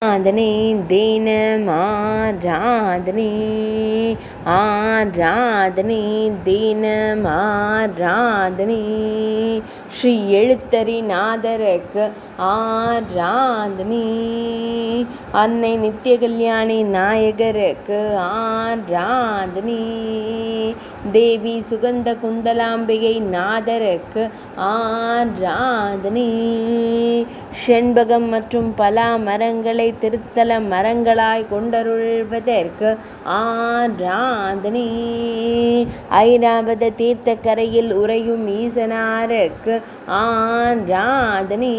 ஆராதனை தினம் ஆராதனை ஆராதனை தினம் ஆராதனை ஸ்ரீ எழுத்தரிநாதருக்கு ஆராதனை அன்னை நித்திய கல்யாணி நாயகருக்கு ஆராதனை தேவி சுகந்த குந்தலாம்பிகை நாதருக்கு ஆராதனை செண்பகம் மற்றும் பலா மரங்களை திருத்தல மரங்களாய் கொண்டருள்வதற்கு ஆராதனை ஐராவத தீர்த்த கரையில் உறையும் ஈசனாருக்கு ஆராதனை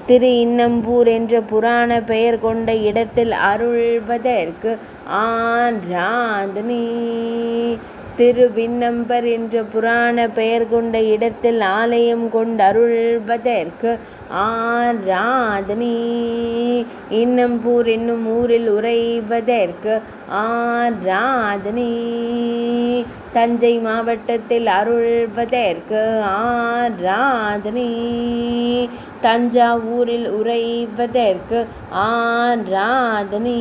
திரு இன்னம்பூர் என்ற புராண பெயர் கொண்ட இடத்தில் அருள்வதற்கு ஆராதனை திருவிண்ணம்பர் என்ற புராண பெயர் கொண்ட இடத்தில் ஆலயம் கொண்டருள்வதற்கு ஆராதனை இன்னம்பூர் என்னும் ஊரில் உறைவதற்கு ஆராதனை தஞ்சை மாவட்டத்தில் அருள்வதற்கு ஆராதனை தஞ்சாவூரில் உறைவதற்கு ஆராதனை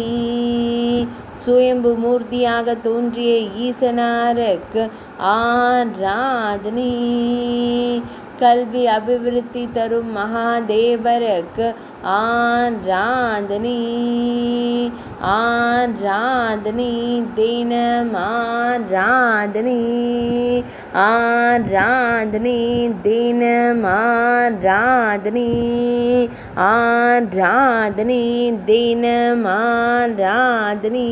சுயம்பு மூர்த்தியாக தோன்றிய ஈசனாருக்கு ஆராதனை கல்வி அபிவிருத்தி தரும் மகாதேவருக்கு ஆராதனை ஆராதனை தினம் ஆராதனை ஆராதனை தினம் ஆராதனை ஆராதனை தினம் ஆராதனை